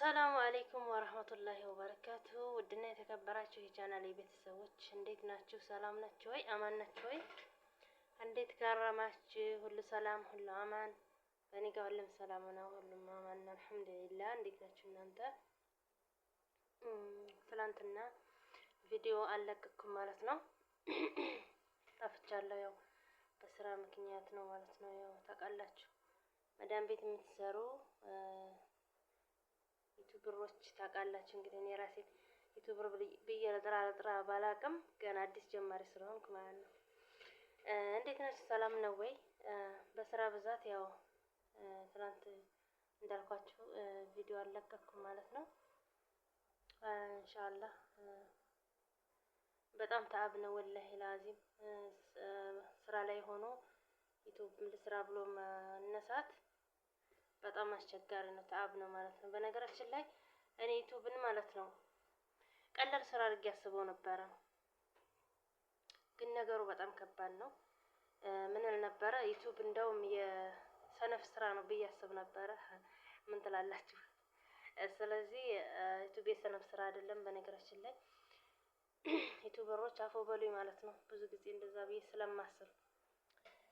ሰላሙ አለይኩም ወራህመቱላሂ ወበረካቱሁ። ውድና የተከበራችሁ የቻናሌ ቤተሰቦች እንዴት ናችሁ? ሰላም ናችሁ ወይ? አማን ናችሁ ወይ? እንዴት ከረማችሁ? ሁሉ ሰላም፣ ሁሉ አማን? በእኔ ጋር ሁሉም ሰላም ነው፣ ሁሉም አማን ነው፣ አልሐምዱሊላህ። እንዴት ናችሁ እናንተ? ትላንትና ቪዲዮ አልለቀኩም ማለት ነው። ጠፍቻለሁ። ያው በስራ ምክንያት ነው ማለት ነው። ያው ታውቃላችሁ መዳም ቤት የምትሰሩ ዩቲዩበሮች ታውቃላችሁ እንግዲህ እኔ ራሴ ዩቲዩበር ብዬ ለጥራ ባላቅም ገና አዲስ ጀማሪ ስለሆንኩ ማለት ነው። እንዴት ናችሁ? ሰላም ነው ወይ? በስራ ብዛት ያው ትናንት እንዳልኳችሁ ቪዲዮ አልለቀኩም ማለት ነው። ኢንሻአላህ በጣም ተአብ ነው ወላሂ ላዚም። ስራ ላይ ሆኖ ዩቲዩብ ልስራ ብሎ መነሳት በጣም አስቸጋሪ ነው፣ ተአብ ነው ማለት ነው። በነገራችን ላይ እኔ ዩቲዩብን ማለት ነው ቀላል ስራ አድርጌ አስበው ነበረ፣ ግን ነገሩ በጣም ከባድ ነው። ምን ነበረ ዩቲዩብ እንደውም የሰነፍ ስራ ነው ብዬ አስብ ነበረ። ምን ትላላችሁ? ስለዚህ ዩቲዩብ የሰነፍ ስራ አይደለም። በነገራችን ላይ ዩቲዩበሮች አፎ በሉኝ ማለት ነው ብዙ ጊዜ እንደዛ ብዬ ስለማስብ።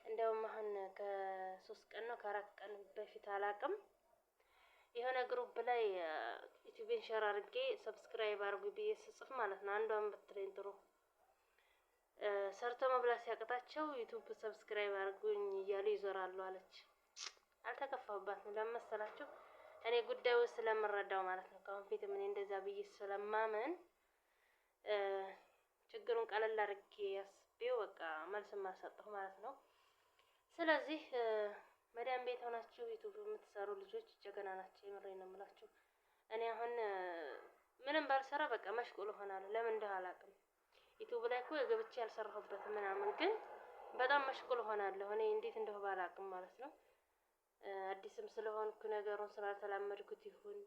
እንደውም አሁን ከ3 ቀን ነው ከ4 ቀን በፊት አላቅም የሆነ ግሩፕ ላይ ዩቲዩብን ሼር አድርጌ ሰብስክራይብ አድርጉ ብዬ ስጽፍ ማለት ነው አንዷን ብትለኝ ጥሩ ሰርቶ መብላት ሲያቅታቸው ዩቲዩብ ሰብስክራይብ አድርጉኝ እያሉ ይዞራሉ አለች። አልተከፋሁባትም። ለምን መሰላችሁ? እኔ ጉዳዩ ስለምረዳው ማለት ነው። ከአሁን ፊትም እኔ እንደዛ ብዬ ስለማመን ችግሩን ቀለል አድርጌ አስቤው በቃ መልስ ማሰጠሁ ማለት ነው። ስለዚህ መዳም ቤት ሆናችሁ ዩቲዩብ የምትሰሩ ልጆች ጀግና ናቸው። የምሬን ነው የምላችሁ። እኔ አሁን ምንም ባልሰራ በቃ መሽቁል ሆናለሁ። ለምን እንደው አላውቅም። ዩቲዩብ ላይ እኮ ገብቼ ያልሰራሁበትም ምናምን ግን በጣም መሽቁል ሆናለሁ። እኔ እንዴት እንደው ባላውቅም ማለት ነው። አዲስም ስለሆንኩ ነገሩን ስላልተላመድኩት ይሁን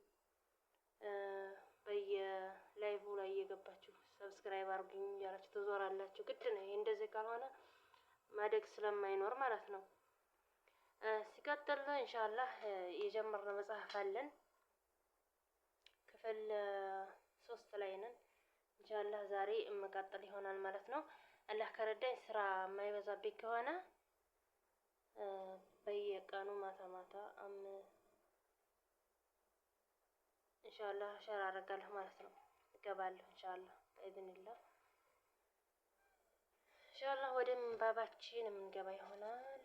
በየላይቭ ላይ እየገባችሁ ሰብስክራይብ አድርጉኝ እያላችሁ ትዞራላችሁ። ግድ ነው ይሄ። እንደዚህ ካልሆነ ማደግ ስለማይኖር ማለት ነው። ሲቀጥል ኢንሻአላህ የጀመርነው መጽሐፍ አለን። ክፍል 3 ላይ ነን። ኢንሻአላህ ዛሬ እመቀጠል ይሆናል ማለት ነው። አላህ ከረዳኝ ስራ የማይበዛብኝ ከሆነ በየቀኑ ማታ ማታ ኢንሻአላህ ሸር አደርጋለሁ ማለት ነው። እገባለሁ ኢንሻአላህ በኢዝኒላህ። ኢንሻአላህ ወደ ምንባባችን የምንገባ ይሆናል።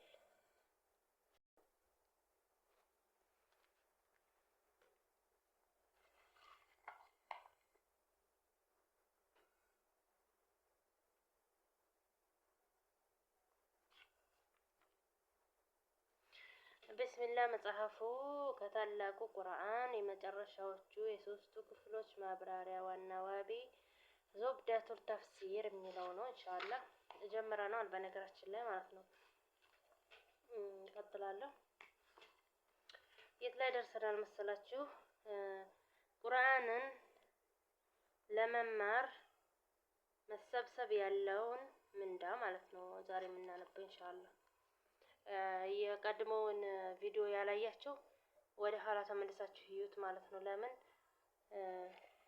ቢስሚላህ መጽሐፉ ከታላቁ ቁርአን የመጨረሻዎቹ የሶስቱ ክፍሎች ማብራሪያ ዋና ዋቢ ዞብዳቱል ተፍሲር የሚለው ነው። ኢንሻአላህ ጀምረናል በነገራችን ላይ ማለት ነው። እቀጥላለሁ። የት ላይ ደርሰናል መሰላችሁ? ቁርአንን ለመማር መሰብሰብ ያለውን ምንዳ ማለት ነው ዛሬ የምናነበው ኢንሻአላህ። የቀድሞውን ቪዲዮ ያላያችሁ ወደ ኋላ ተመልሳችሁ ይዩት ማለት ነው። ለምን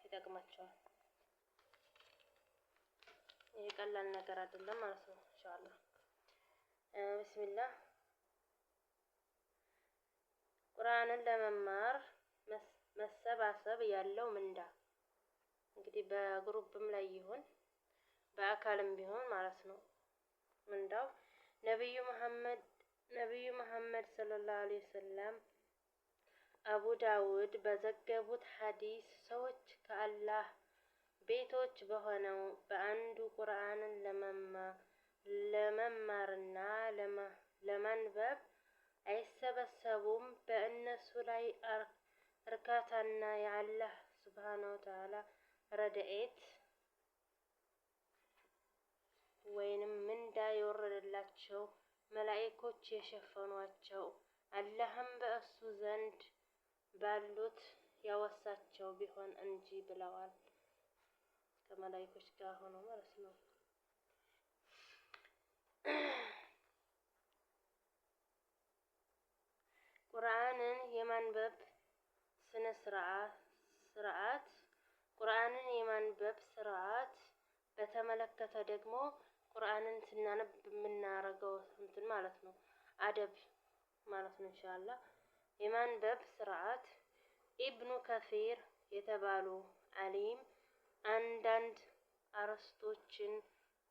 ይጠቅማችኋል። ይሄ ቀላል ነገር አይደለም ማለት ነው ኢንሻአላህ። ቢስሚላህ ቁርአንን ለመማር መሰባሰብ ያለው ምንዳ እንግዲህ በግሩፕም ላይ ይሁን በአካልም ቢሆን ማለት ነው። ምንዳው ነብዩ መሐመድ ሰለላሁ ዐለይሂ ወሰለም አቡ ዳውድ በዘገቡት ሐዲስ ሰዎች ከአላህ ቤቶች በሆነው በአንዱ ቁርአንን ለመማርና ለማንበብ አይሰበሰቡም። በእነሱ ላይ እርካታና የአላህ ሱብሃነሁ ወተዓላ ረድኤት ወይንም ምንዳ የወረደላቸው መላእክቶች የሸፈኗቸው አላህም በእሱ ዘንድ ባሉት ያወሳቸው ቢሆን እንጂ ብለዋል። ከመላእክቶች ጋር ሆኖ ማለት ነው። ቁርአንን የማንበብ ስነ ስርዓት ቁርአንን የማንበብ ስርዓት በተመለከተ ደግሞ ቁርአንን ስናነብ የምናረገው እንትን ማለት ነው አደብ ማለት ነው ኢንሻአላህ። የማንበብ ስርዓት ኢብኑ ከሲር የተባሉ አሊም አንዳንድ አርዕስቶችን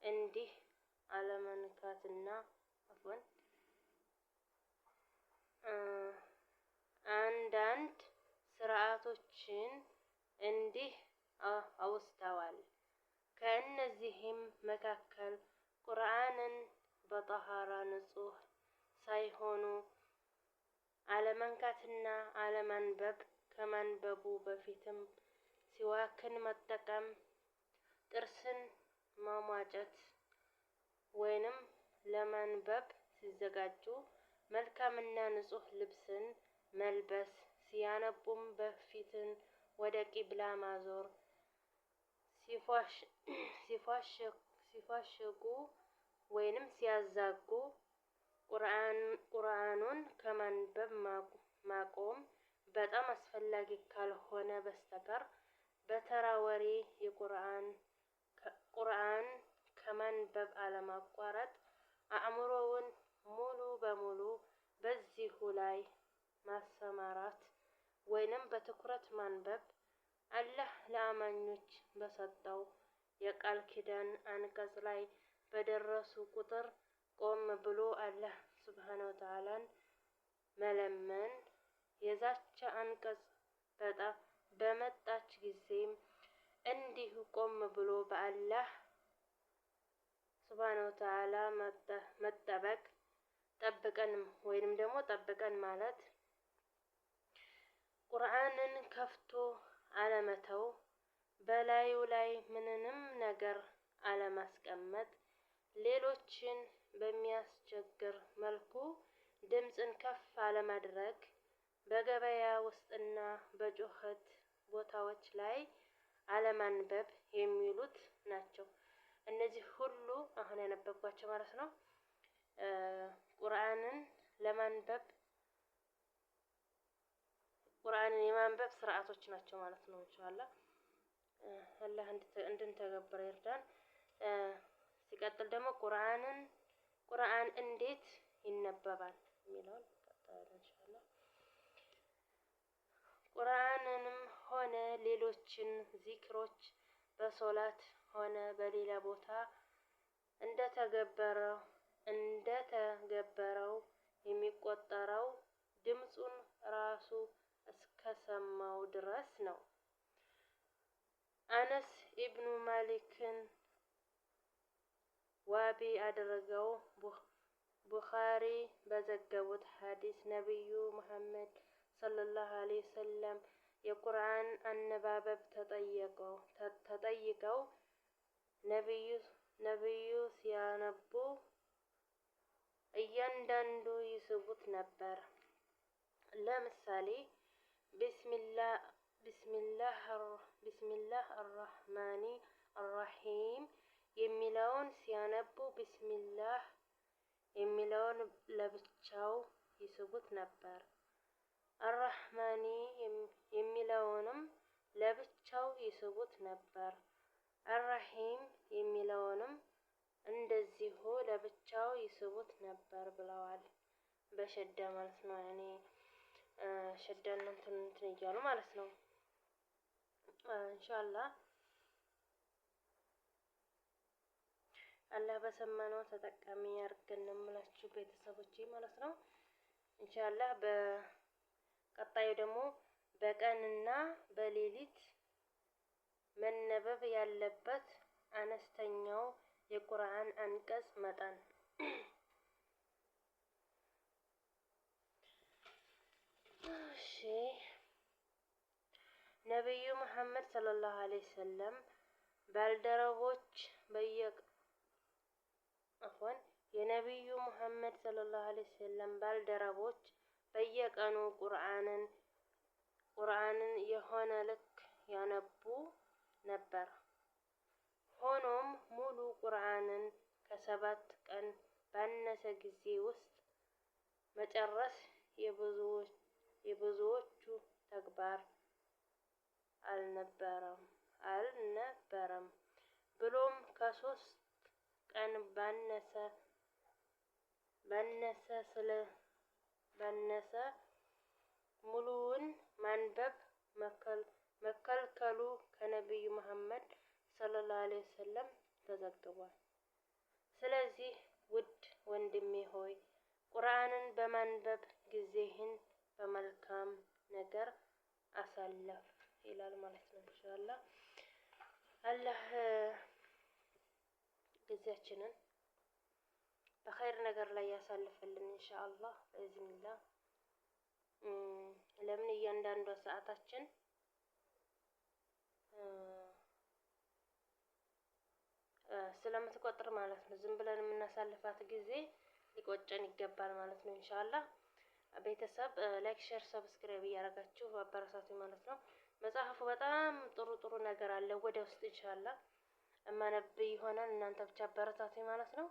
እንዲህ አለመንካትና አንዳንድ ስርዓቶችን እንዲህ አውስተዋል። ከእነዚህም መካከል ቁርአንን በጠሃራ ንጹህ ሳይሆኑ አለመንካትና አለማንበብ፣ ከማንበቡ በፊትም ሲዋክን መጠቀም፣ ጥርስን ማሟጨት ወይንም ለማንበብ ሲዘጋጁ መልካምና ንጹህ ልብስን መልበስ፣ ሲያነቡም በፊትን ወደ ቂብላ ማዞር፣ ሲፋሽጉ ወይንም ሲያዛጉ ቁርአኑን ከማንበብ ማቆም፣ በጣም አስፈላጊ ካልሆነ በስተቀር በተራ ወሬ ቁርአን ከማንበብ አለማቋረጥ፣ አእምሮውን ሙሉ በሙሉ በዚሁ ላይ ማሰማራት ወይንም በትኩረት ማንበብ፣ አላህ ለአማኞች በሰጠው የቃል ኪዳን አንቀጽ ላይ በደረሱ ቁጥር ቆም ብሎ አላህ ሱብሓነሁ ወተዓላን መለመን፣ የዛቻ አንቀጽ በመጣች ጊዜም እንዲሁ ቆም ብሎ በአላህ ሱብሓነሁ ወተዓላ መጠበቅ፣ ጠብቀን ማለት ቁርአንን ከፍቶ አለመተው፣ በላዩ ላይ ምንንም ነገር አለማስቀመጥ፣ ሌሎችን በሚያስቸግር መልኩ ድምፅን ከፍ አለማድረግ፣ በገበያ ውስጥና በጩኸት ቦታዎች ላይ አለማንበብ የሚሉት ናቸው። እነዚህ ሁሉ አሁን ያነበብኳቸው ማለት ነው ቁርአንን የማንበብ ስርዓቶች ናቸው ማለት ነው። ኢንሻአላህ አላህ እንድንተገብር ይርዳን። ሲቀጥል ደግሞ ቁርአን እንዴት ይነበባል የሚለውን ቀጥታለን ኢንሻአላህ። ቁርአንንም ሆነ ሌሎችን ዚክሮች በሶላት ሆነ በሌላ ቦታ እንደተገበረው የሚቆጠረው ድምፁን ራሱ እስከሰማው ድረስ ነው። አነስ ኢብኑ ማሊክን ዋቢ አድርገው ቡኻሪ በዘገቡት ሐዲስ ነብዩ መሐመድ ሰለላሁ ዐለይሂ ወሰለም የቁርአን አነባበብ ተጠይቀው ነብዩ ሲያነቡ እያንዳንዱ ይስቡት ነበር። ለምሳሌ ቢስሚላህ አርራህማኒ አርራሂም የሚለውን ሲያነቡ ቢስሚላህ የሚለውን ለብቻው ይስቡት ነበር። አርራህማኒ የሚለውንም ለብቻው ይስቡት ነበር። አርራሂም የሚለውንም እንደዚሁ ለብቻው ይስቡት ነበር ብለዋል። በሸዳ ማለት ነው። ያኔ ሸዳን እንትን እያሉ ማለት ነው። ኢንሻአላህ አላህ በሰማነው ተጠቃሚ ያርገን ነው የምላችሁ ቤተሰቦቼ ማለት ነው። ኢንሻአላህ በቀጣዩ ደግሞ በቀንና በሌሊት መነበብ ያለበት አነስተኛው የቁርአን አንቀጽ መጠን። እሺ ነብዩ መሐመድ ሰለላሁ ዐለይሂ ወሰለም የነብዩ መሐመድ ሰለላሁ ዐለይሂ ወሰለም ባልደረቦች በየቀኑ ቁርአንን የሆነ ልክ ያነቡ ነበር። ሆኖም ሙሉ ቁርአንን ከ7 ቀን ባነሰ ጊዜ ውስጥ መጨረስ የብዙዎቹ ተግባር አልነበረም ብሎም ከ3 ቀን ባነሰ ሙሉውን ማንበብ መከልከሉ ከነቢዩ መሐመድ ሰለላሁ ዐለይሂ ወሰለም ተዘግቧል። ስለዚህ ውድ ወንድሜ ሆይ ቁርአንን በማንበብ ጊዜህን በመልካም ነገር አሳልፍ ይላል ማለት ነው። ኢንሻአላህ አላህ ጊዜያችንን በኸይር ነገር ላይ ያሳልፍልን ኢንሻአላህ በኢዝኒላህ። ለምን እያንዳንዷ ሰዓታችን ስለምትቆጥር ማለት ነው። ዝም ብለን የምናሳልፋት ጊዜ ሊቆጨን ይገባል ማለት ነው። ኢንሻአላህ ቤተሰብ ላይክ፣ ሼር፣ ሰብስክራይብ እያደረጋችሁ አበረታቱ ማለት ነው። መጽሐፉ በጣም ጥሩ ነገር አለ ወደ ውስጥ ኢንሻአላህ እማነብ ይሆናል። እናንተ ብቻ አበረታቱ ማለት ነው።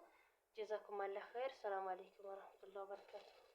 ጀዛኩም አላህ ኸይር። ሰላም አለይኩም ወራህመቱላሂ ወበረካቱ።